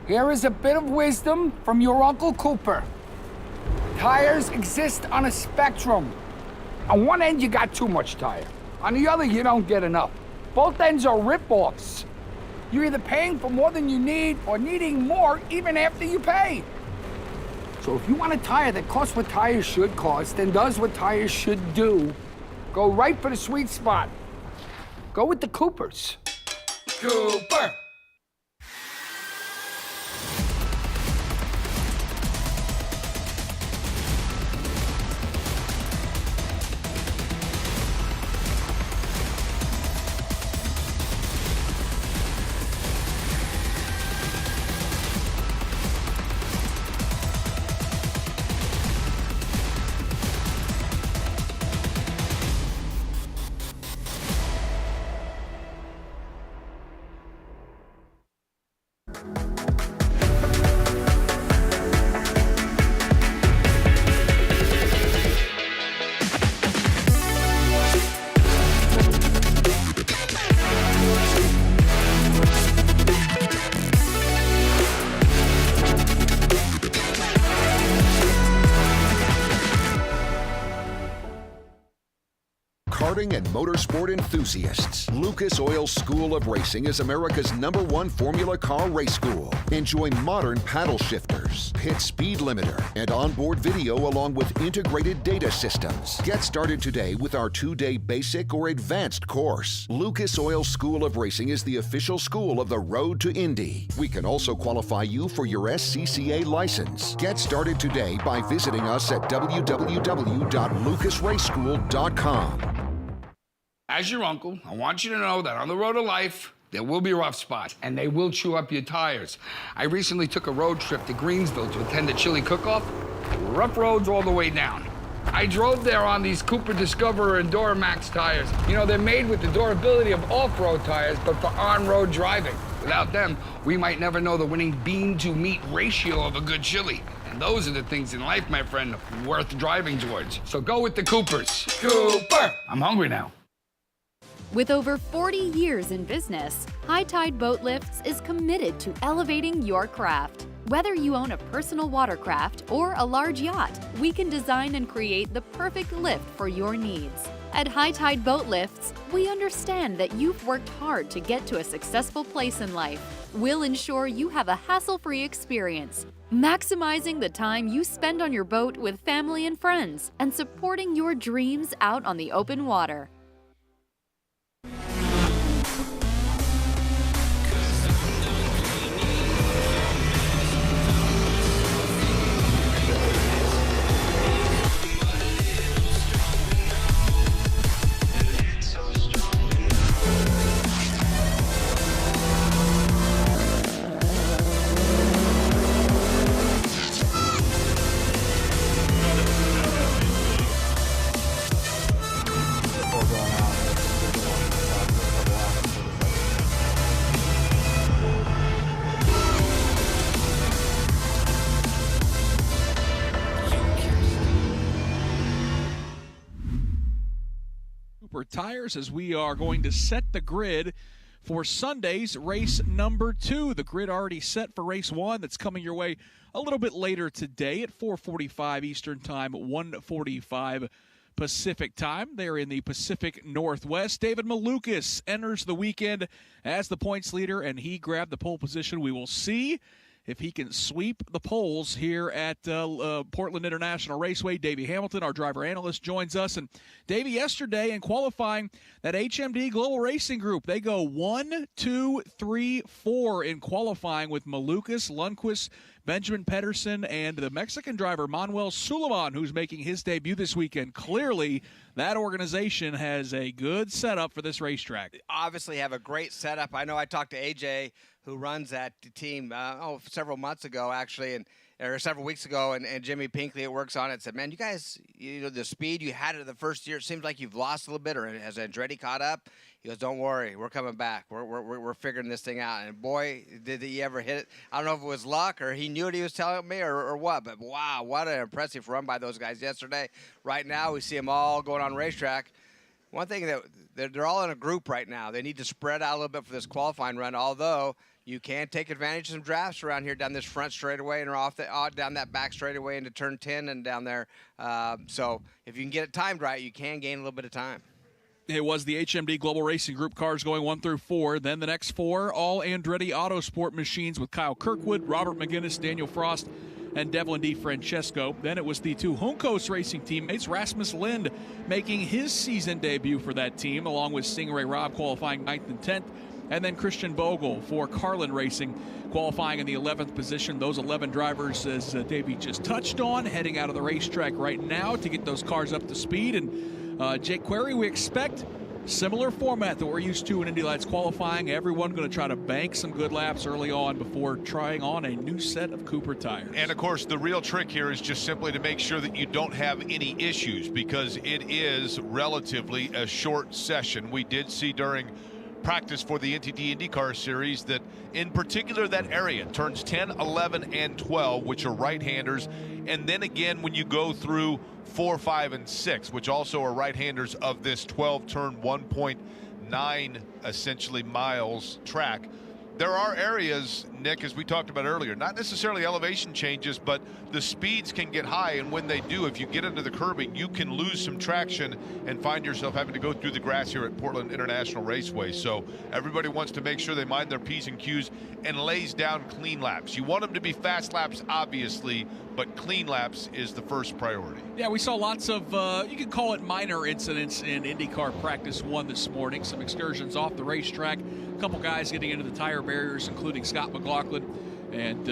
Here is a bit of wisdom from your Uncle Cooper. Tires exist on a spectrum. On one end, you got too much tire. On the other, you don't get enough. Both ends are rip-offs. You're either paying for more than you need or needing more even after you pay. So if you want a tire that costs what tires should cost and does what tires should do, go right for the sweet spot. Go with the Coopers. Cooper! Karting and motorsport enthusiasts, Lucas Oil School of Racing is America's #1 Formula Car race school. Enjoy modern paddle shifters, pit speed limiter, and onboard video along with integrated data systems. Get started today with our 2-day basic or advanced course. Lucas Oil School of Racing is the official school of the road to Indy. We can also qualify you for your SCCA license. Get started today by visiting us at www.lucasraceschool.com. As your uncle, I want you to know that on the road to life, there will be rough spots, and they will chew up your tires. I recently took a road trip to Greensville to attend a chili cook-off. Rough roads all the way down. I drove there on these Cooper Discoverer and Duramax tires. You know, they're made with the durability of off-road tires, but for on-road driving. Without them, we might never know the winning bean-to-meat ratio of a good chili. And those are the things in life, my friend, worth driving towards. So go with the Coopers. Cooper! I'm hungry now. With over 40 years in business, High Tide Boat Lifts is committed to elevating your craft. Whether you own a personal watercraft or a large yacht, we can design and create the perfect lift for your needs. At High Tide Boat Lifts, we understand that you've worked hard to get to a successful place in life. We'll ensure you have a hassle-free experience, maximizing the time you spend on your boat with family and friends, and supporting your dreams out on the open water. Tires as we are going to set the grid for Sunday's race number 2. The grid already set for race 1 that's coming your way a little bit later today at 4:45 Eastern Time, 1:45 Pacific Time. They're in the Pacific Northwest. David Malukas enters the weekend as the points leader, and he grabbed the pole position. We will see if he can sweep the poles here at Portland International Raceway. Davey Hamilton, our driver analyst, joins us. And Davey, yesterday in qualifying, that HMD Global Racing Group, they go 1, 2, 3, 4 in qualifying with Malukas, Lundquist, Benjamin Pedersen, and the Mexican driver Manuel Suleiman, who's making his debut this weekend. Clearly, that organization has a good setup for this racetrack. They obviously have a great setup. I know I talked to AJ, who runs that team, several months ago, actually, or several weeks ago, and Jimmy Pinkley, that works on it, said, man, you guys, the speed you had it the first year, it seems like you've lost a little bit, or has Andretti caught up? He goes, don't worry, we're coming back. We're figuring this thing out. And boy, did he ever hit it. I don't know if it was luck or he knew what he was telling me or what, but wow, what an impressive run by those guys yesterday. Right now, we see them all going on racetrack. One thing that they're all in a group right now. They need to spread out a little bit for this qualifying run, although you can take advantage of some drafts around here down this front straightaway and down that back straightaway into turn 10 and down there. So if you can get it timed right, you can gain a little bit of time. It was the HMD Global Racing Group cars going 1 through 4. Then the next 4, all Andretti Autosport machines with Kyle Kirkwood, Robert McGinnis, Daniel Frost, and Devlin DiFrancesco. Then it was the 2 Juncos Racing teammates, Rasmus Lind making his season debut for that team, along with Stingray Robb qualifying 9th and 10th. And then Christian Bogle for Carlin Racing qualifying in the 11th position. Those 11 drivers, as Davey just touched on, heading out of the racetrack right now to get those cars up to speed. And Jake Query, we expect similar format that we're used to in Indy Lights qualifying. Everyone going to try to bank some good laps early on before trying on a new set of Cooper tires. And of course, the real trick here is just simply to make sure that you don't have any issues, because it is relatively a short session. We did see during practice for the NTT IndyCar Series that in particular that area, turns 10, 11, and 12, which are right-handers, and then again when you go through 4, 5, and 6, which also are right-handers of this 12-turn 1.9 essentially miles track. There are areas, Nick, as we talked about earlier, not necessarily elevation changes, but the speeds can get high, and when they do, if you get into the curbing, you can lose some traction and find yourself having to go through the grass here at Portland International Raceway. So everybody wants to make sure they mind their P's and Q's and lays down clean laps. You want them to be fast laps, obviously, but clean laps is the first priority. Yeah, we saw lots of, you could call it minor incidents in IndyCar Practice 1 this morning. Some excursions off the racetrack, a couple guys getting into the tire barriers, including Scott McLaughlin and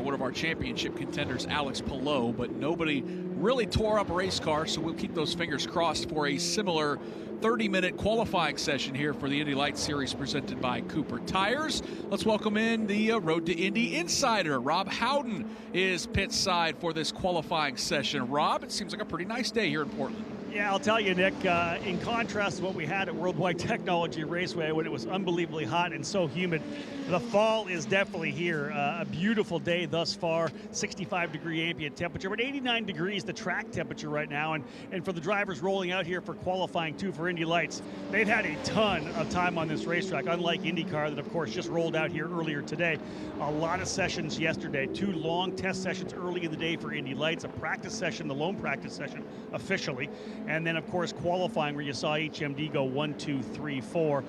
one of our championship contenders, Alex Palou, but nobody really tore up a race car, so we'll keep those fingers crossed for a similar 30-minute qualifying session here for the Indy Lights Series presented by Cooper Tires. Let's welcome in the Road to Indy insider. Rob Howden is pit side for this qualifying session. Rob, it seems like a pretty nice day here in Portland. Yeah, I'll tell you, Nick, in contrast to what we had at Worldwide Technology Raceway when it was unbelievably hot and so humid, the fall is definitely here. A beautiful day thus far, 65-degree ambient temperature, but 89 degrees the track temperature right now. And for the drivers rolling out here for qualifying too for Indy Lights, they've had a ton of time on this racetrack, unlike IndyCar that, of course, just rolled out here earlier today. A lot of sessions yesterday, 2 long test sessions early in the day for Indy Lights, a practice session, the lone practice session officially, and then, of course, qualifying where you saw HMD go 1, 2, 3, 4.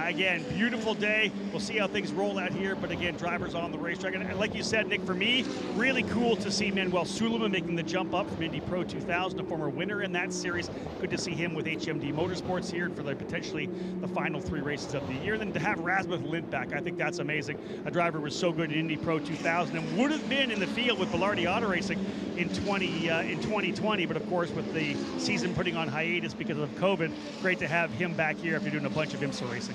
Again, beautiful day. We'll see how things roll out here, but again, drivers on the racetrack. And like you said, Nick, for me, really cool to see Manuel Suleiman making the jump up from Indy Pro 2000, a former winner in that series. Good to see him with HMD Motorsports here for potentially the final 3 races of the year. And then to have Rasmus Lind back, I think that's amazing. A driver was so good in Indy Pro 2000 and would have been in the field with Bilardi Auto Racing in 2020, but of course with the season putting on hiatus because of COVID, great to have him back here after doing a bunch of IMSA racing.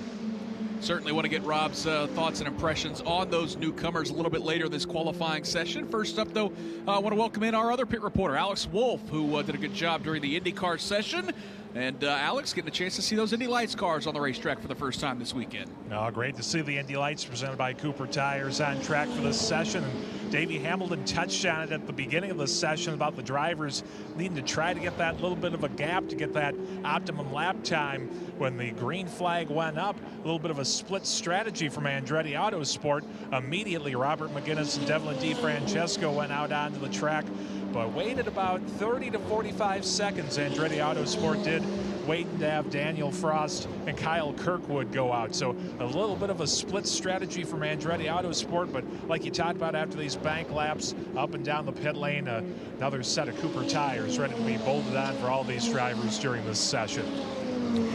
Certainly want to get Rob's thoughts and impressions on those newcomers a little bit later in this qualifying session. First up, though, I want to welcome in our other pit reporter, Alex Wolf, who did a good job during the IndyCar session. And Alex, getting a chance to see those Indy Lights cars on the racetrack for the first time this weekend. Oh, great to see the Indy Lights presented by Cooper Tires on track for this session. And Davey Hamilton touched on it at the beginning of the session about the drivers needing to try to get that little bit of a gap to get that optimum lap time. When the green flag went up, a little bit of a split strategy from Andretti Autosport. Immediately, Robert McGinnis and Devlin DiFrancesco went out onto the track, but waited about 30 to 45 seconds. Andretti Autosport did, waiting to have Daniel Frost and Kyle Kirkwood go out. So a little bit of a split strategy from Andretti Autosport, but like you talked about after these bank laps up and down the pit lane, another set of Cooper tires ready to be bolted on for all these drivers during this session.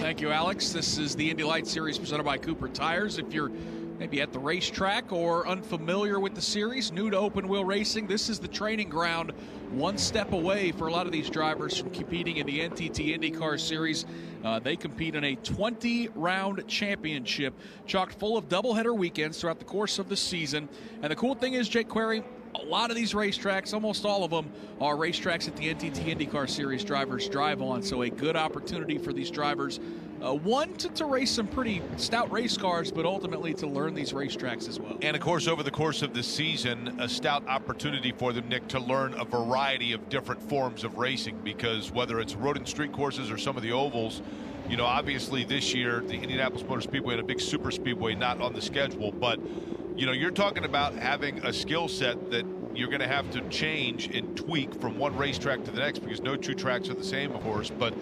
Thank you, Alex. This is the Indy Lights Series presented by Cooper Tires. If you're maybe at the racetrack or unfamiliar with the series, new to open wheel racing, this is the training ground, one step away for a lot of these drivers from competing in the NTT IndyCar Series. They compete in a 20-round championship chock full of doubleheader weekends throughout the course of the season. And the cool thing is, Jake Query, a lot of these racetracks, almost all of them, are racetracks that the NTT IndyCar Series drivers drive on. So a good opportunity for these drivers, one, to race some pretty stout race cars, but ultimately to learn these racetracks as well. And of course, over the course of the season, a stout opportunity for them, Nick, to learn a variety of different forms of racing, because whether it's road and street courses or some of the ovals, You know, obviously this year, the Indianapolis Motor Speedway and a big super speedway not on the schedule, but, you know, you're talking about having a skill set that you're going to have to change and tweak from one racetrack to the next, because no two tracks are the same, of course. But,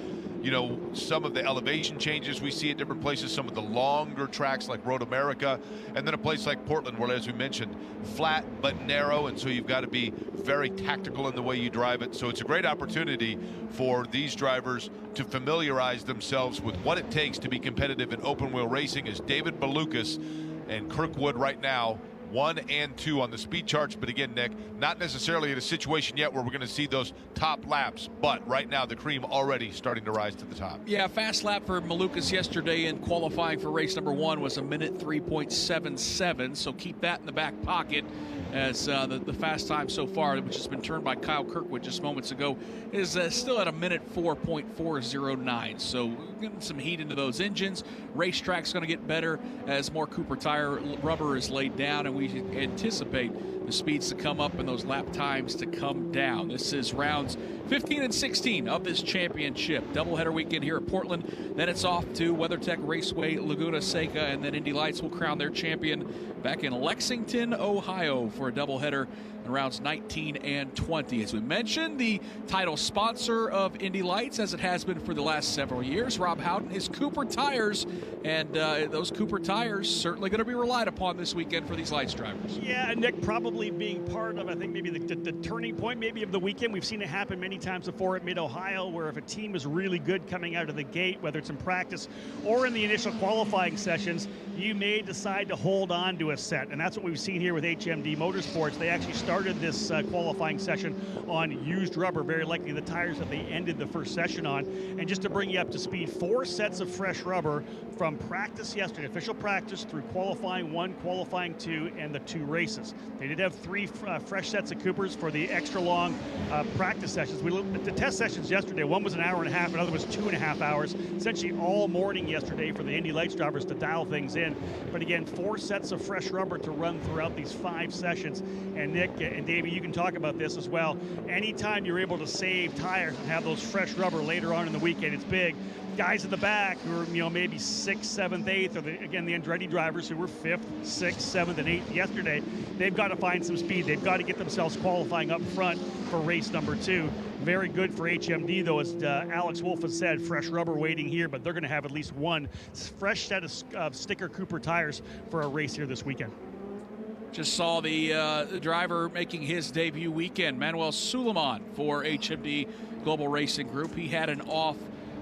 you know, some of the elevation changes we see at different places, some of the longer tracks like Road America, and then a place like Portland where, as we mentioned, flat but narrow, and so you've got to be very tactical in the way you drive it. So it's a great opportunity for these drivers to familiarize themselves with what it takes to be competitive in open wheel racing, as David Malukas and Kirkwood right now 1 and 2 on the speed charts. But again, Nick, not necessarily in a situation yet where we're going to see those top laps, but right now the cream already starting to rise to the top. Yeah, fast lap for Malukas yesterday in qualifying for race number 1 was 1:03.77, so keep that in the back pocket, as the fast time so far, which has been turned by Kyle Kirkwood just moments ago, is still at 1:04.409. So getting some heat into those engines. Racetrack's going to get better as more Cooper tire rubber is laid down, and we anticipate the speeds to come up and those lap times to come down. This is rounds 15 and 16 of this championship. Doubleheader weekend here at Portland. Then it's off to WeatherTech Raceway, Laguna Seca, and then Indy Lights will crown their champion back in Lexington, Ohio for a doubleheader in rounds 19 and 20. As we mentioned, the title sponsor of Indy Lights, as it has been for the last several years, Rob Houghton, is Cooper Tires, and those Cooper Tires certainly going to be relied upon this weekend for these Lights drivers. Yeah, Nick, probably being part of, I think, maybe the turning point maybe of the weekend. We've seen it happen many times before at Mid-Ohio, where if a team is really good coming out of the gate, whether it's in practice or in the initial qualifying sessions, you may decide to hold on to a set, and that's what we've seen here with HMD Motorsports. They actually started this qualifying session on used rubber, very likely the tires that they ended the first session on. And just to bring you up to speed, 4 sets of fresh rubber from practice yesterday, official practice, through qualifying 1, qualifying 2, and the 2 races. They did have 3 fresh sets of Coopers for the extra long practice sessions. We looked at the test sessions yesterday. One was an hour and a half, another was 2.5 hours, essentially all morning yesterday for the Indy Lights drivers to dial things in. But again, 4 sets of fresh rubber to run throughout these 5 sessions. And Nick and Davey, you can talk about this as well. Anytime you're able to save tires and have those fresh rubber later on in the weekend, it's big. Guys in the back who are, maybe 6th, 7th, 8th, or the Andretti drivers who were 5th, 6th, 7th, and 8th yesterday, they've got to find some speed. They've got to get themselves qualifying up front for race number 2. Very good for HMD, though, as Alex Wolf has said, fresh rubber waiting here, but they're going to have at least 1 fresh set of sticker Cooper tires for a race here this weekend. Just saw the driver making his debut weekend, Manuel Suleiman for HMD Global Racing Group. He had an off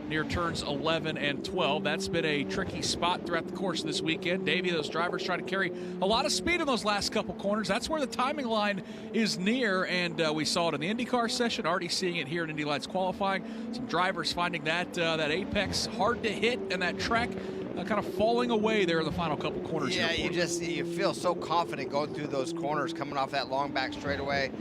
near turns 11 and 12. That's been a tricky spot throughout the course of this weekend. Davey, those drivers try to carry a lot of speed in those last couple corners. That's where the timing line is near, and we saw it in the IndyCar session, already seeing it here in Indy Lights qualifying. Some drivers finding that apex hard to hit, and that track kind of falling away there in the final couple corners. Yeah, you feel so confident going through those corners, coming off that long back straightaway.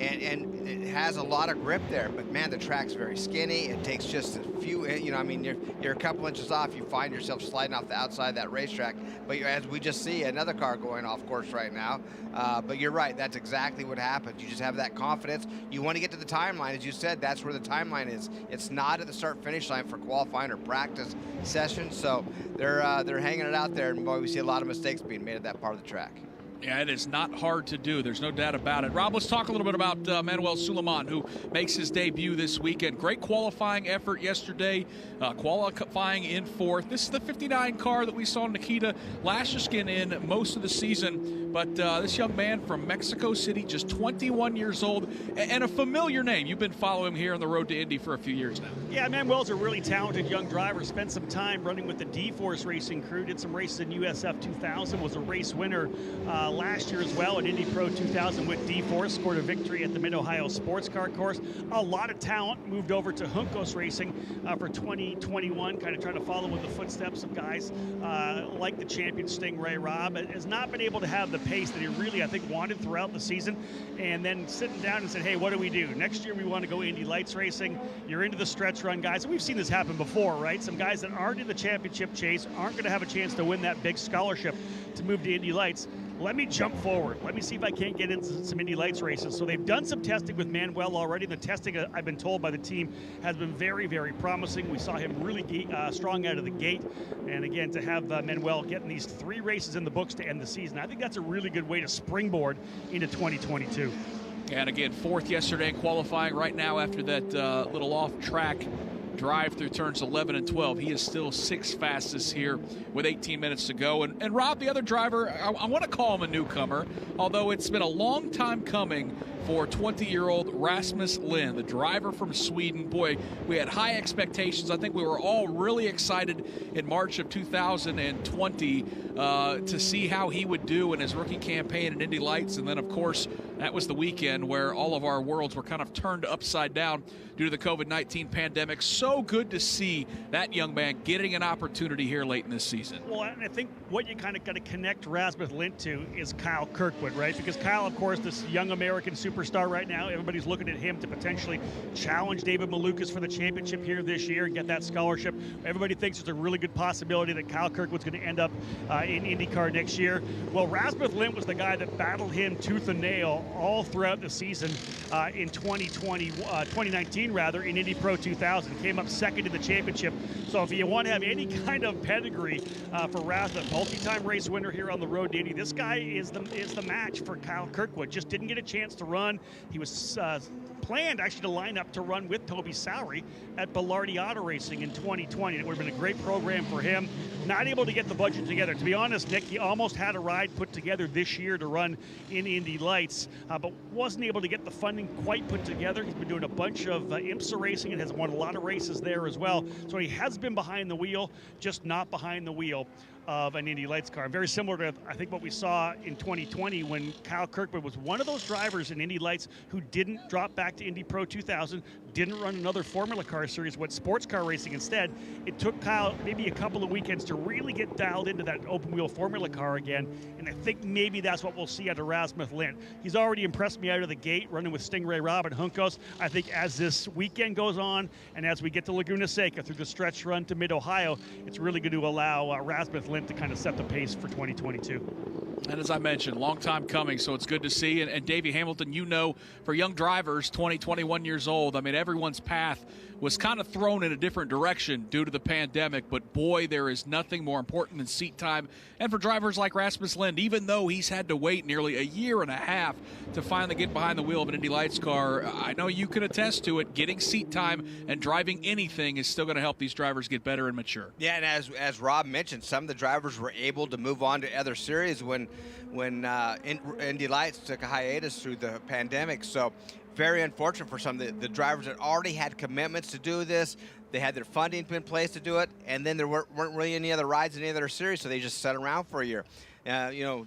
And it has a lot of grip there, but man, the track's very skinny. It takes just a few, you're a couple inches off, you find yourself sliding off the outside of that racetrack. But as we just see another car going off course right now. But you're right, that's exactly what happens. You just have that confidence. You want to get to the timeline, as you said. That's where the timeline is. It's not at the start-finish line for qualifying or practice sessions. So they're hanging it out there, and boy, we see a lot of mistakes being made at that part of the track. Yeah, it is not hard to do. There's no doubt about it. Rob, let's talk a little bit about Manuel Suleiman, who makes his debut this weekend. Great qualifying effort yesterday, qualifying in 4th. This is the 59 car that we saw Nikita Lashiskin in most of the season. But this young man from Mexico City, just 21 years old, and a familiar name. You've been following him here on the road to Indy for a few years now. Yeah, Manuel's a really talented young driver. Spent some time running with the D-Force Racing crew. Did some races in USF 2000. Was a race winner last year as well at Indy Pro 2000 with D-Force. Scored a victory at the Mid-Ohio Sports Car Course. A lot of talent. Moved over to Juncos Racing for 2021. Kind of trying to follow in the footsteps of guys like the champion Stingray Rob. Has not been able to have the pace that he really, I think, wanted throughout the season. And then sitting down and said, hey, what do we do? Next year we want to go Indy Lights Racing. You're into the stretch run, guys. And we've seen this happen before, right? Some guys that aren't in the championship chase aren't going to have a chance to win that big scholarship to move to Indy Lights. let me jump forward. Let me see if I can't get into some Indy Lights races. So they've done some testing with Manuel already. The testing, I've been told by the team, has been very, very promising. We saw him really strong out of the gate. And again, to have Manuel getting these 3 races in the books to end the season, I think that's a really good way to springboard into 2022. And again, 4th yesterday in qualifying. Right now, after that little off-track drive through turns 11 and 12, he is still 6th fastest here with 18 minutes to go. And Rob, the other driver, I want to call him a newcomer, although it's been a long time coming for 20-year-old Rasmus Lind, the driver from Sweden. Boy, we had high expectations. I think we were all really excited in March of 2020 to see how he would do in his rookie campaign in Indy Lights. And then, of course, that was the weekend where all of our worlds were kind of turned upside down due to the COVID-19 pandemic. So good to see that young man getting an opportunity here late in this season. Well, and I think what you kind of got to connect Rasmus Lind to is Kyle Kirkwood, right? Because Kyle, of course, this young American superstar right now, everybody's looking at him to potentially challenge David Malukas for the championship here this year and get that scholarship. Everybody thinks it's a really good possibility that Kyle Kirkwood's going to end up in IndyCar next year. Well, Rasmus Lind was the guy that battled him tooth and nail all throughout the season in 2019 in Indy Pro 2000. Came up second in the championship. So if you want to have any kind of pedigree for Rasmus, multi-time race winner here on the road to Indy, this guy is the match for Kyle Kirkwood. Just didn't get a chance to run. He was planned actually to line up to run with Toby Sowery at Bilardi Auto Racing in 2020. It would have been a great program for him. Not able to get the budget together. To be honest, Nick, he almost had a ride put together this year to run in Indy Lights, but wasn't able to get the funding quite put together. He's been doing a bunch of IMSA racing and has won a lot of races there as well. So he has been behind the wheel, just not behind the wheel of an Indy Lights car. Very similar to, I think, what we saw in 2020 when Kyle Kirkwood was one of those drivers in Indy Lights who didn't drop back to Indy Pro 2000, didn't run another Formula Car series, went sports car racing instead. It took Kyle maybe a couple of weekends to really get dialed into that open wheel Formula Car again, and I think maybe that's what we'll see out of Rasmus Lind. He's already impressed me out of the gate running with Stingray Rob and Juncos. I think as this weekend goes on and as we get to Laguna Seca through the stretch run to Mid-Ohio, it's really going to allow Rasmus Lind to kind of set the pace for 2022. And as I mentioned, long time coming, so it's good to see. And Davey Hamilton, you know, for young drivers, 20, 21 years old, I mean, everyone's path was kind of thrown in a different direction due to the pandemic. But, boy, there is nothing more important than seat time. And for drivers like Rasmus Lind, even though he's had to wait nearly a year and a half to finally get behind the wheel of an Indy Lights car, I know you can attest to it. Getting seat time and driving anything is still going to help these drivers get better and mature. Yeah, and as Rob mentioned, some of the drivers were able to move on to other series when Indy Lights took a hiatus through the pandemic. So very unfortunate for some of the drivers that already had commitments to do this. They had their funding in place to do it, and then there weren't really any other rides in any other series, so they just sat around for a year.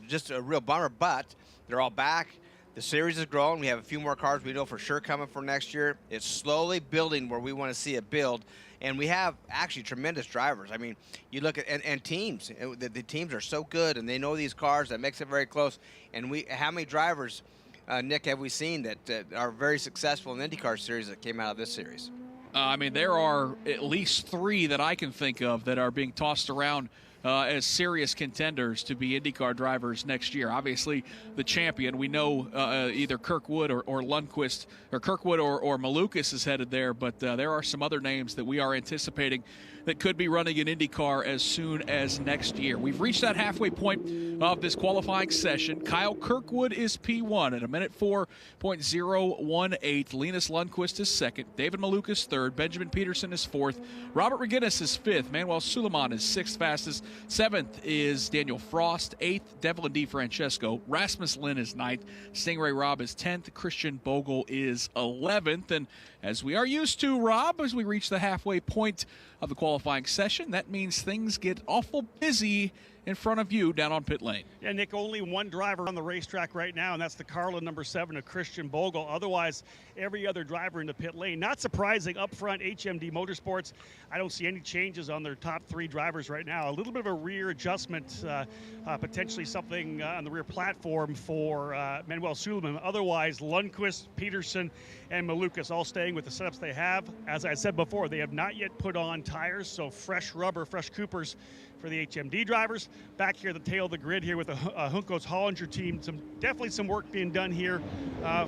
Just a real bummer, but they're all back. The series is growing. We have a few more cars we know for sure coming for next year. It's slowly building where we want to see it build. And we have actually tremendous drivers. I mean, you look at and teams. The teams are so good, and they know these cars. That makes it very close. And how many drivers, Nick, have we seen that are very successful in the IndyCar series that came out of this series? I mean, there are at least 3 that I can think of that are being tossed around as serious contenders to be IndyCar drivers next year. Obviously, the champion, we know either Kirkwood or Lundqvist, or Kirkwood or Malukas is headed there, but there are some other names that we are anticipating that could be running an IndyCar as soon as next year. We've reached that halfway point of this qualifying session. Kyle Kirkwood is P1 at a minute 4.018. Linus Lundqvist is second. David Malukas third. Benjamin Peterson is fourth. Robert Reginis is fifth. Manuel Suleiman is sixth fastest. Seventh is Daniel Frost. Eighth, Devlin DeFrancesco. Rasmus Lind is ninth. Stingray Rob is 10th. Christian Bogle is 11th. And as we are used to, Rob, as we reach the halfway point of the qualifying session, that means things get awful busy in front of you down on pit lane. Yeah, Nick, only one driver on the racetrack right now, and that's the Carlin number 7 of Christian Bogle. Otherwise, every other driver in the pit lane. Not surprising, up front, HMD Motorsports, I don't see any changes on their top 3 drivers right now. A little bit bit of a rear adjustment, potentially something on the rear platform for Manuel Suleiman. Otherwise, Lundqvist, Peterson, and Malukas all staying with the setups they have. As I said before, they have not yet put on tires, so fresh rubber, fresh Coopers for the HMD drivers. Back here at the tail of the grid here with the Hunko's Hollinger team, definitely some work being done here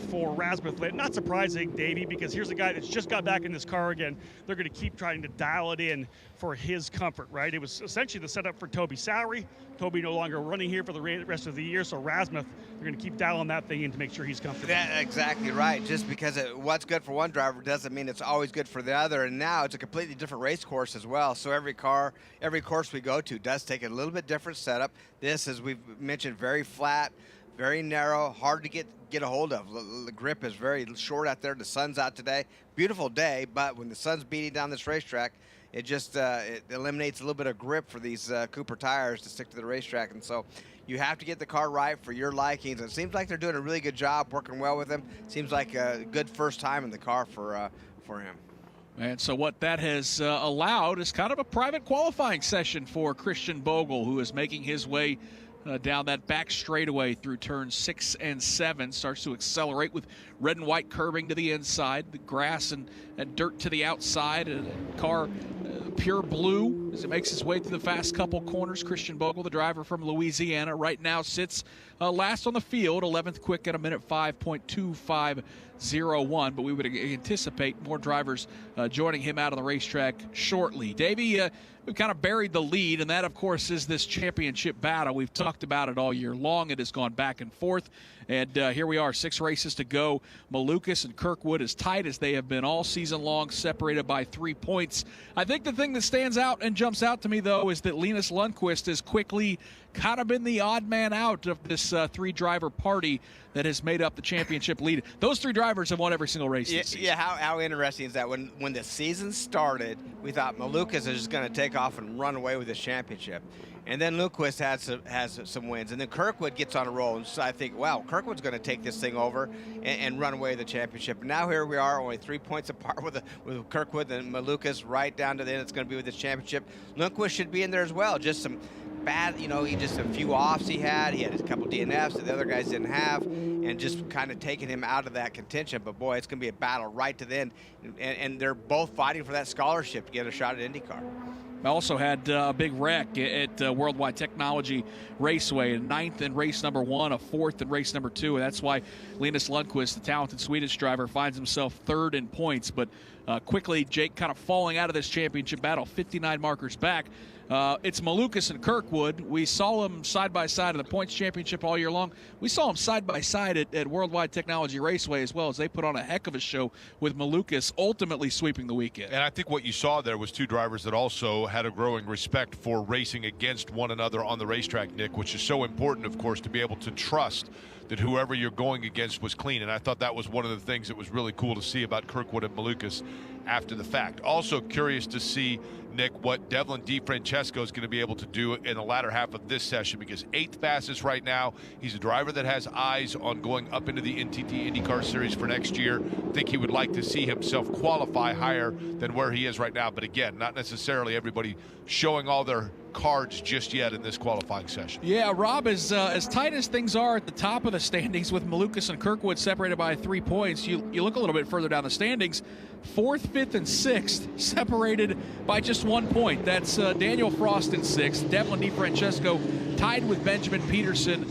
for Rasmussen. Not surprising, Davey, because here's a guy that's just got back in this car again. They're going to keep trying to dial it in for his comfort, right? It was essentially the setup for Toby's salary. Toby no longer running here for the rest of the year, so Rasmussen, they're going to keep dialing that thing in to make sure he's comfortable. That's exactly right. Just because what's good for one driver doesn't mean it's always good for the other. And now it's a completely different race course as well. So every course we go to does take a little bit different setup. This, as we've mentioned, very flat, very narrow, hard to get a hold of. The grip is very short out there. The sun's out today. Beautiful day, but when the sun's beating down this racetrack, it just it eliminates a little bit of grip for these Cooper tires to stick to the racetrack. And so you have to get the car right for your likings. It seems like they're doing a really good job working well with him. Seems like a good first time in the car for him. And so what that has allowed is kind of a private qualifying session for Christian Bogle, who is making his way down that back straightaway through turns 6 and 7. Starts to accelerate with red and white curbing to the inside, the grass and dirt to the outside, and a car pure blue as it makes its way through the fast couple corners. Christian Bogle, the driver from Louisiana, right now sits last on the field, 11th quick at a minute 5.2501, but we would anticipate more drivers joining him out on the racetrack shortly. Davey, we've kind of buried the lead, and that, of course, is this championship battle. We've talked about it all year long. It has gone back and forth, and here we are, 6 races to go. Malukas and Kirkwood as tight as they have been all season long, separated by 3 points. I think the thing that stands out and jumps out to me, though, is that Linus Lundqvist has quickly kind of been the odd man out of this 3-driver party that has made up the championship lead. Those 3 drivers have won every single race this season. Yeah, how interesting is that? When the season started, we thought Malukas is just going to take off and run away with this championship. And then Lundqvist has some wins. And then Kirkwood gets on a roll. And so I think, wow, Kirkwood's going to take this thing over and run away with the championship. And now here we are, only 3 points apart with Kirkwood and Malukas right down to the end. It's going to be with this championship. Lundqvist should be in there as well. Just some bad, he just a few offs he had. He had a couple DNFs that the other guys didn't have, and just kind of taking him out of that contention. But boy, it's going to be a battle right to the end, and they're both fighting for that scholarship to get a shot at IndyCar. I also had a big wreck at Worldwide Technology Raceway, a 9th in race number 1, a 4th in race number 2, and that's why Linus Lundqvist, the talented Swedish driver, finds himself 3rd in points. But quickly, Jake kind of falling out of this championship battle, 59 markers back. It's Malukas and Kirkwood. We saw them side by side in the points championship all year long. We saw them side by side at Worldwide Technology Raceway as well, as they put on a heck of a show with Malukas ultimately sweeping the weekend. And I think what you saw there was 2 drivers that also had a growing respect for racing against one another on the racetrack, Nick, which is so important, of course, to be able to trust that whoever you're going against was clean. And I thought that was one of the things that was really cool to see about Kirkwood and Malukas after the fact. Also curious to see, Nick, what Devlin DiFrancesco is going to be able to do in the latter half of this session, because 8th fastest right now. He's a driver that has eyes on going up into the NTT IndyCar Series for next year. I think he would like to see himself qualify higher than where he is right now. But again, not necessarily everybody showing all their cards just yet in this qualifying session. Yeah, Rob, as tight as things are at the top of the standings with Malukas and Kirkwood separated by 3 points, you look a little bit further down the standings, 4th, 5th, and 6th separated by just 1 point. That's Daniel Frost in 6th. Devlin DiFrancesco tied with Benjamin Peterson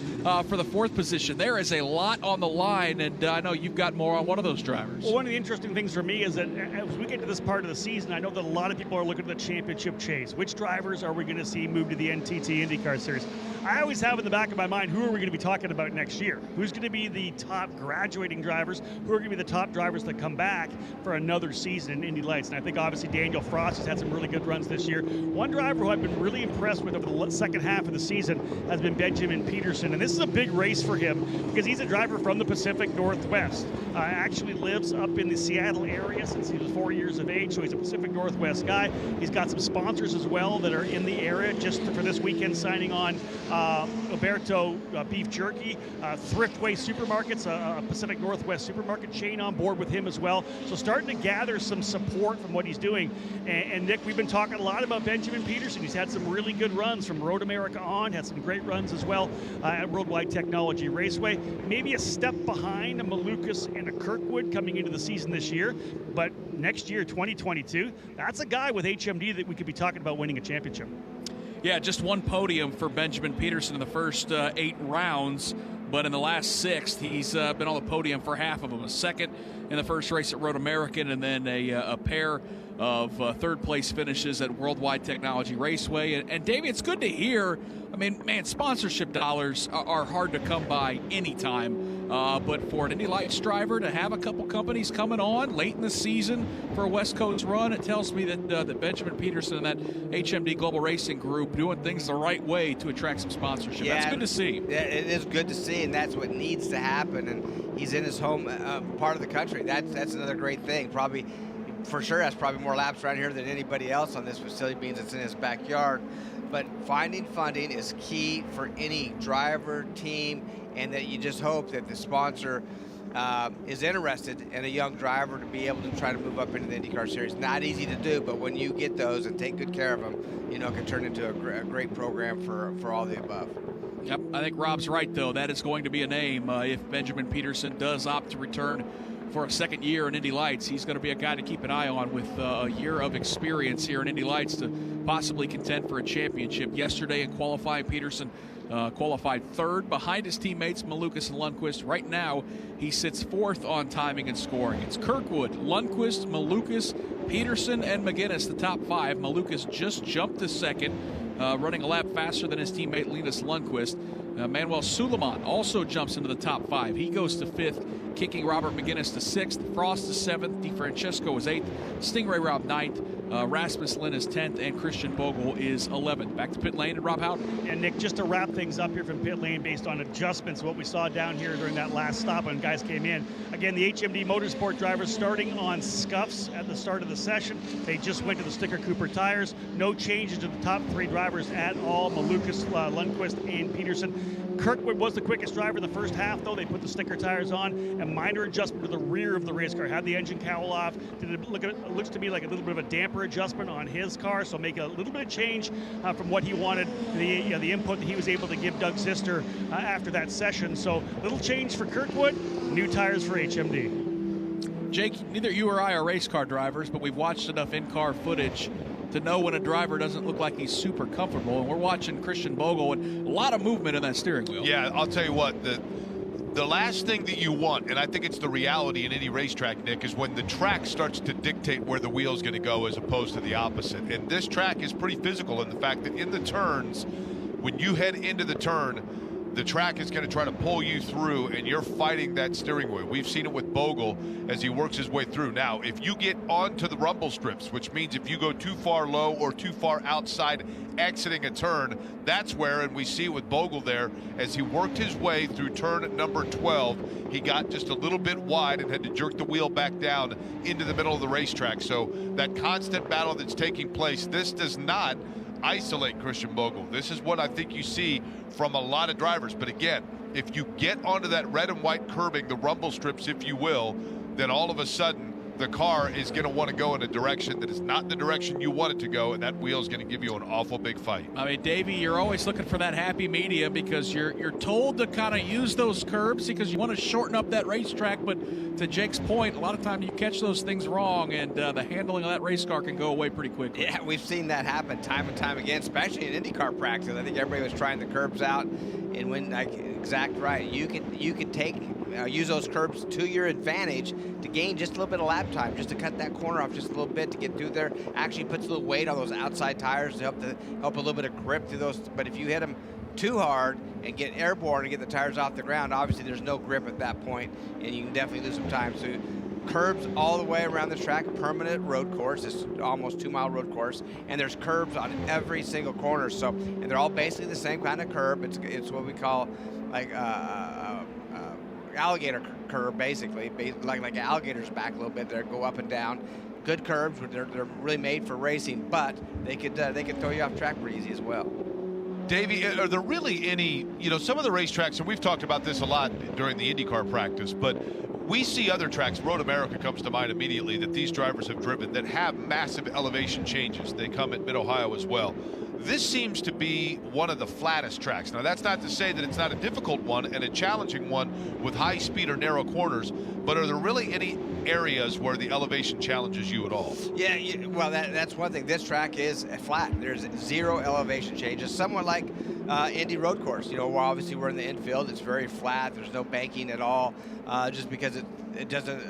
for the 4th position. There is a lot on the line, and I know you've got more on one of those drivers. Well, one of the interesting things for me is that as we get to this part of the season, I know that a lot of people are looking at the championship chase. Which drivers are we going to see move to the NTT IndyCar Series? I always have in the back of my mind, who are we going to be talking about next year? Who's going to be the top graduating drivers? Who are going to be the top drivers that come back for another season in Indy Lights? And I think obviously Daniel Frost has had some really good runs this year. One driver who I've been really impressed with over the second half of the season has been Benjamin Peterson. And this this is a big race for him because he's a driver from the Pacific Northwest. Actually lives up in the Seattle area since he was 4 years of age, so he's a Pacific Northwest guy. He's got some sponsors as well that are in the area just for this weekend, signing on Alberto Beef Jerky, Thriftway Supermarkets, a Pacific Northwest supermarket chain on board with him as well. So starting to gather some support from what he's doing. And Nick, we've been talking a lot about Benjamin Peterson. He's had some really good runs from Road America on, had some great runs as well at Worldwide Technology Raceway. Maybe a step behind a Malukas and a Kirkwood coming into the season this year, but next year, 2022, that's a guy with HMD that we could be talking about winning a championship. Yeah, just one podium for Benjamin Peterson in the first 8 rounds, but in the last 6, he's been on the podium for half of them. A second in the first race at Road American, and then a pair of third-place finishes at Worldwide Technology Raceway. And Davey, it's good to hear. I mean, man, sponsorship dollars are hard to come by anytime. But for an Indy Lights driver to have a couple companies coming on late in the season for a West Coast run, it tells me that Benjamin Peterson and that HMD Global Racing Group doing things the right way to attract some sponsorship. Yeah, that's good to see. It is good to see, and that's what needs to happen. And he's in his home part of the country. That's another great thing. Probably, for sure, has probably more laps around here than anybody else on this facility, means it's in his backyard. But finding funding is key for any driver, team, and that you just hope that the sponsor is interested in a young driver to be able to try to move up into the IndyCar Series. Not easy to do, but when you get those and take good care of them, you know, it can turn into a great program for all the above. Yep, I think Rob's right, though. That is going to be a name if Benjamin Peterson does opt to return for a second year in Indy Lights. He's going to be a guy to keep an eye on with a year of experience here in Indy Lights to possibly contend for a championship. Yesterday in qualifying, Peterson qualified 3rd behind his teammates Malukas and Lundqvist. Right now, he sits 4th on timing and scoring. It's Kirkwood, Lundqvist, Malukas, Peterson, and McGinnis, the top 5. Malukas just jumped to 2nd, running a lap faster than his teammate Linus Lundqvist. Manuel Suleiman also jumps into the top 5. He goes to 5th, kicking Robert McGinnis to 6th, Frost to 7th, DeFrancesco is 8th, Stingray Rob 9th, Rasmus Lynn is 10th, and Christian Bogle is 11th. Back to pit lane and Rob Houghton. And Nick, just to wrap things up here from pit lane based on adjustments, what we saw down here during that last stop when guys came in. Again, the HMD Motorsport drivers starting on scuffs at the start of the session. They just went to the Sticker Cooper tires. No changes to the top 3 drivers at all, Malukas, Lundqvist, and Peterson. Kirkwood was the quickest driver in the first half, though. They put the sticker tires on. A minor adjustment to the rear of the race car. Had the engine cowl off. It looks to me like a little bit of a damper adjustment on his car, so make a little bit of change from what he wanted, the input that he was able to give Doug Zister after that session. So little change for Kirkwood, new tires for HMD. Jake, neither you or I are race car drivers, but we've watched enough in-car footage to know when a driver doesn't look like he's super comfortable. And we're watching Christian Bogle and a lot of movement in that steering wheel. Yeah, I'll tell you what, the last thing that you want, and I think it's the reality in any racetrack, Nick, is when the track starts to dictate where the wheel's going to go as opposed to the opposite. And this track is pretty physical in the fact that in the turns, when you head into the turn, the track is going to try to pull you through, and you're fighting that steering wheel. We've seen it with Bogle as he works his way through. Now, if you get onto the rumble strips, which means if you go too far low or too far outside exiting a turn, that's where, and we see it with Bogle there, as he worked his way through turn number 12, he got just a little bit wide and had to jerk the wheel back down into the middle of the racetrack. So that constant battle that's taking place, this does not isolate Christian Bogle. This is what I think you see from a lot of drivers. But again, if you get onto that red and white curbing, the rumble strips, if you will, then all of a sudden the car is going to want to go in a direction that is not the direction you want it to go, and that wheel is going to give you an awful big fight. I mean, Davey, you're always looking for that happy medium because you're told to kind of use those curbs because you want to shorten up that racetrack. But to Jake's point, a lot of times you catch those things wrong, and the handling of that race car can go away pretty quickly. Yeah, we've seen that happen time and time again, especially in IndyCar practice. I think everybody was trying the curbs out, and when, like, exact right, you could take use those curbs to your advantage to gain just a little bit of lap time, just to cut that corner off just a little bit to get through there. Actually puts a little weight on those outside tires to help a little bit of grip through those. But if you hit them too hard and get airborne and get the tires off the ground, obviously there's no grip at that point, and you can definitely lose some time. So curbs all the way around the track, permanent road course. It's almost 2-mile road course, and there's curbs on every single corner. So, and they're all basically the same kind of curb. It's what we call like alligator curb, basically, like alligators back a little bit. They go up and down. Good curbs. They're really made for racing, but they could throw you off track pretty easy as well. Davey, are there really any, some of the racetracks, and we've talked about this a lot during the IndyCar practice, but we see other tracks, Road America comes to mind immediately, that these drivers have driven that have massive elevation changes. They come at Mid-Ohio as well. This seems to be one of the flattest tracks. Now, that's not to say that it's not a difficult one and a challenging one with high speed or narrow corners, but are there really any areas where the elevation challenges you at all? Yeah, well, that's one thing. This track is flat. There's 0 elevation changes, somewhat like Indy road course. Obviously we're in the infield. It's very flat. There's no banking at all, just because it doesn't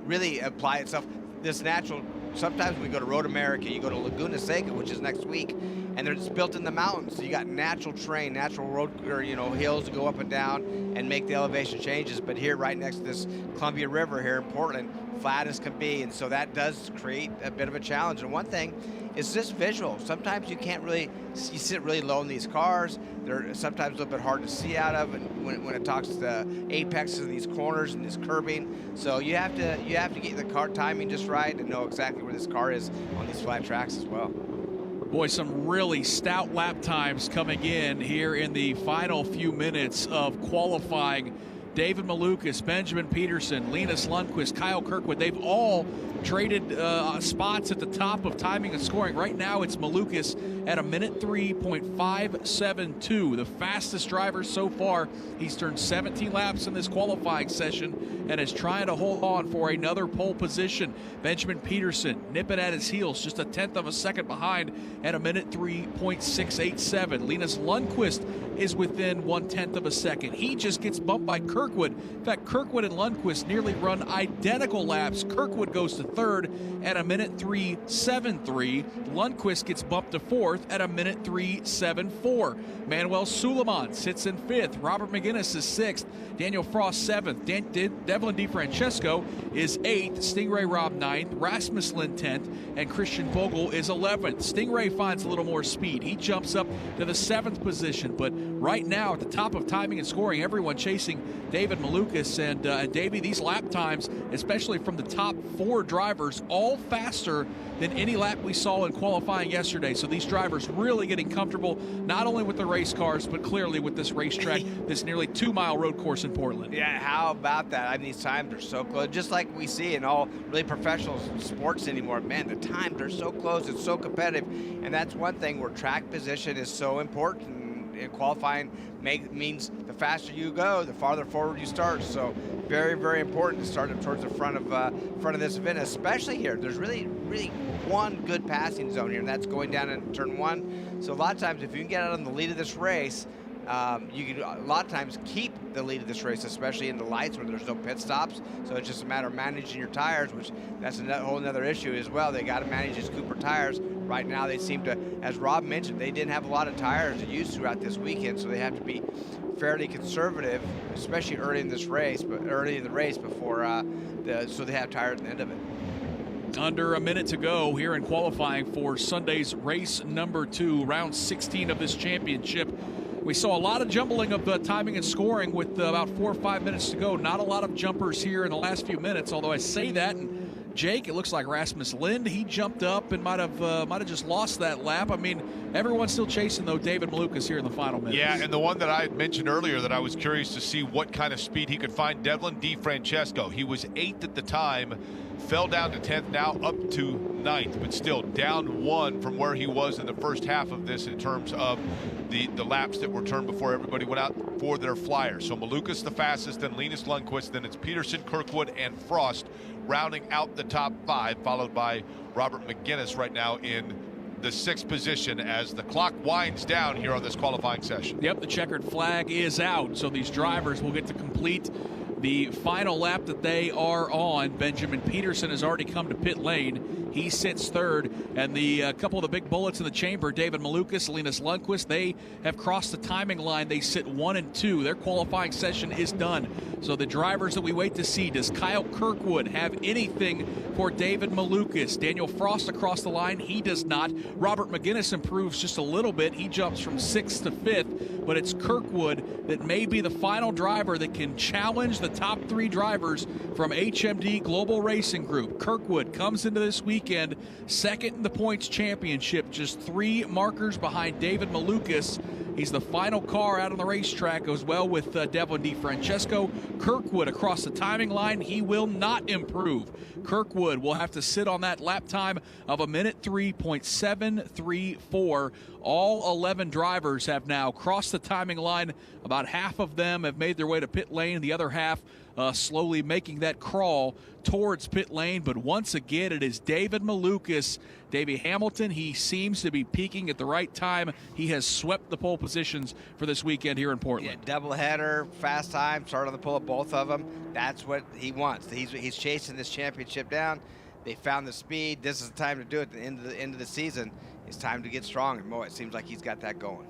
really apply itself. This natural, sometimes we go to Road America, you go to Laguna Seca, which is next week, and it's built in the mountains. So you got natural terrain, natural road, or hills to go up and down and make the elevation changes. But here, right next to this Columbia River here in Portland, flat as can be, and so that does create a bit of a challenge. And one thing is just visual. Sometimes you can't really, you sit really low in these cars. They're sometimes a little bit hard to see out of, and when it talks to the apexes of these corners and this curbing. So you have to get the car timing just right and know exactly where this car is on these flat tracks as well. Boy, some really stout lap times coming in here in the final few minutes of qualifying. David Malukas, Benjamin Peterson, Linus Lundqvist, Kyle Kirkwood, they've all traded spots at the top of timing and scoring. Right now it's Malukas at a minute 3.572, the fastest driver so far. He's turned 17 laps in this qualifying session and is trying to hold on for another pole position. Benjamin Peterson nipping at his heels, just a 1/10 of a second behind at a minute 3.687. Linus Lundqvist is within 1/10 of a second. He just gets bumped by Kirkwood. In fact, Kirkwood and Lundqvist nearly run identical laps. Kirkwood goes to third at a minute 3.73. Lundqvist gets bumped to fourth at a minute 3.74. Manuel Suleiman sits in fifth. Robert McGinnis is sixth. Daniel Frost seventh. Devlin DeFrancesco is eighth. Stingray Robb ninth. Rasmus Lind 10th. And Christian Bogle is 11th. Stingray finds a little more speed. He jumps up to the 7th position. But right now at the top of timing and scoring, everyone chasing David Malukas. And Davey, these lap times, especially from the top 4 drivers, all faster than any lap we saw in qualifying yesterday. So these drivers really getting comfortable, not only with the race cars, but clearly with this racetrack, this nearly 2-mile road course in Portland. Yeah, how about that? I mean, these times are so close, just like we see in all really professional sports anymore. Man, the times are so close, it's so competitive, and that's one thing where track position is so important. And qualifying means the faster you go, the farther forward you start. So very, very important to start up towards the front of this event, especially here. There's really one good passing zone here, and that's going down in turn 1. So a lot of times, if you can get out on the lead of this race, you can a lot of times keep the lead of this race, especially in the lights where there's no pit stops. So it's just a matter of managing your tires, which that's a whole other issue as well. They got to manage these Cooper tires. Right now they seem to, as Rob mentioned, they didn't have a lot of tires to use throughout this weekend, so they have to be fairly conservative, especially early in this race, but early in the race before so they have tires at the end of it. Under a minute to go here in qualifying for Sunday's race number 2, round 16 of this championship. We saw a lot of jumbling of timing and scoring with about 4 or 5 minutes to go. Not a lot of jumpers here in the last few minutes, although I say that, and Jake, it looks like Rasmus Lind, he jumped up and might have just lost that lap. I mean, everyone's still chasing, though, David Malukas here in the final minutes. Yeah, and the one that I had mentioned earlier that I was curious to see what kind of speed he could find, Devlin DeFrancesco. He was 8th at the time, fell down to 10th, now up to 9th, but still down 1 from where he was in the first half of this in terms of the laps that were turned before everybody went out for their flyers. So Malukas the fastest, then Linus Lundqvist, then it's Peterson, Kirkwood, and Frost rounding out the top 5, followed by Robert McGinnis right now in the 6th position as the clock winds down here on this qualifying session. Yep, the checkered flag is out, so these drivers will get to complete the final lap that they are on. Benjamin Peterson has already come to pit lane. He sits third. And the couple of the big bullets in the chamber, David Malukas, Linus Lundqvist, they have crossed the timing line. They sit 1 and 2. Their qualifying session is done. So the drivers that we wait to see, does Kyle Kirkwood have anything for David Malukas? Daniel Frost across the line, he does not. Robert McGinnis improves just a little bit. He jumps from 6th to 5th, but it's Kirkwood that may be the final driver that can challenge the top 3 drivers from HMD Global Racing Group. Kirkwood comes into this weekend second in the points championship, just 3 markers behind David Malukas. He's the final car out on the racetrack, goes well with Devlin DeFrancesco. Kirkwood across the timing line, he will not improve. Kirkwood will have to sit on that lap time of 1:03.734. All 11 drivers have now crossed the timing line. About half of them have made their way to pit lane, the other half slowly making that crawl towards pit lane. But once again, it is David Malukas. Davey Hamilton, he seems to be peaking at the right time. He has swept the pole positions for this weekend here in Portland. Yeah, doubleheader, fast time, started on the pull of both of them. That's what he wants. He's chasing this championship down. They found the speed. This is the time to do it. At the end of the season, it's time to get strong. And it seems like he's got that going.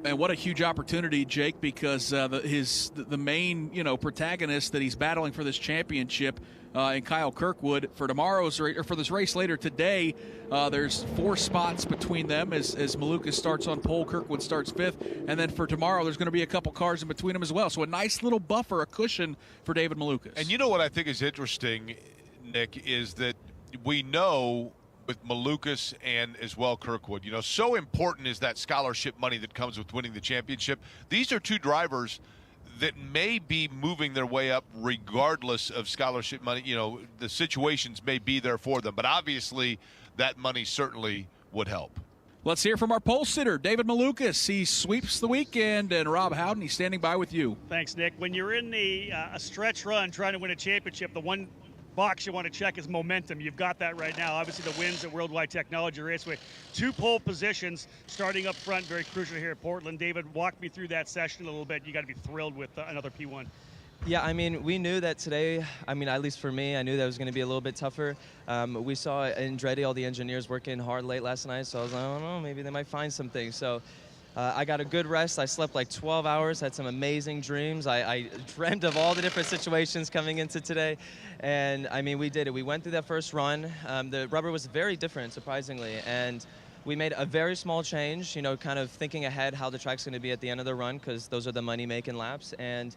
And what a huge opportunity, Jake, because the main protagonist that he's battling for this championship, and Kyle Kirkwood, for this race later today, there's 4 spots between them as Malukas starts on pole, Kirkwood starts 5th, and then for tomorrow there's going to be a couple cars in between them as well. So a nice little buffer, a cushion for David Malukas. And you know what I think is interesting, Nick, is that we know with Malukas and as well Kirkwood, so important is that scholarship money that comes with winning the championship. These are 2 drivers that may be moving their way up regardless of scholarship money. The situations may be there for them, but obviously that money certainly would help. Let's hear from our pole sitter, David Malukas. He sweeps the weekend, and Rob Howden, he's standing by with you. Thanks, Nick. When you're in a stretch run trying to win a championship, the one box you want to check is momentum. You've got that right now. Obviously, the wins at Worldwide Technology Raceway. 2 pole positions starting up front, very crucial here at Portland. David, walk me through that session a little bit. You got to be thrilled with another P1. Yeah, I mean, we knew that today, at least for me, I knew that was going to be a little bit tougher. We saw Andretti, all the engineers working hard late last night, so I was like, I don't know, maybe they might find something. So I got a good rest. I slept like 12 hours, had some amazing dreams. I dreamt of all the different situations coming into today. And, we did it. We went through that first run. The rubber was very different, surprisingly. And we made a very small change, kind of thinking ahead how the track's going to be at the end of the run, because those are the money-making laps. And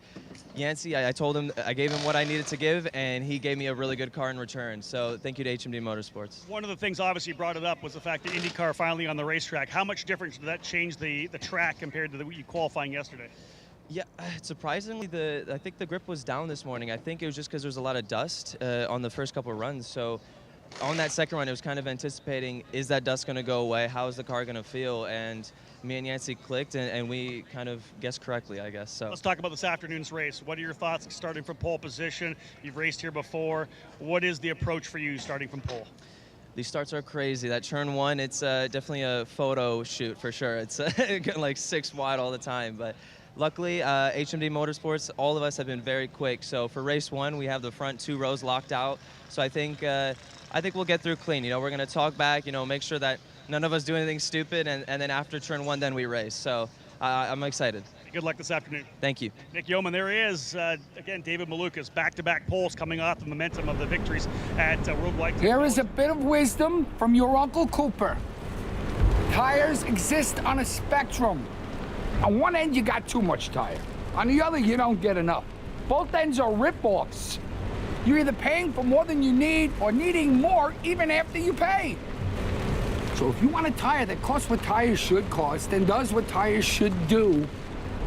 Yancey, I told him, I gave him what I needed to give, and he gave me a really good car in return. So thank you to HMD Motorsports. One of the things obviously brought it up was the fact that IndyCar finally on the racetrack. How much difference did that change the track compared to you qualifying yesterday? Yeah, surprisingly, I think the grip was down this morning. I think it was just because there was a lot of dust on the first couple of runs. So on that second run, it was kind of anticipating, is that dust going to go away? How is the car going to feel? And me and Yancey clicked, and we kind of guessed correctly, I guess. So let's talk about this afternoon's race. What are your thoughts starting from pole position? You've raced here before. What is the approach for you starting from pole? These starts are crazy. That turn 1, it's definitely a photo shoot for sure. It's like 6 wide all the time, but luckily, HMD Motorsports, all of us have been very quick. So for race 1, we have the front 2 rows locked out. So I think we'll get through clean. We're going to talk back, make sure that none of us do anything stupid, and then after turn 1, then we race. So I'm excited. Good luck this afternoon. Thank you. Nick Yeoman, there he is. Again, David Malukas, back-to-back poles coming off the momentum of the victories at Worldwide. Here is a bit of wisdom from your Uncle Cooper. Tires exist on a spectrum. On one end, you got too much tire. On the other, you don't get enough. Both ends are rip-offs. You're either paying for more than you need or needing more even after you pay. So if you want a tire that costs what tires should cost and does what tires should do,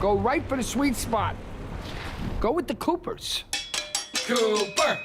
go right for the sweet spot. Go with the Coopers. Cooper.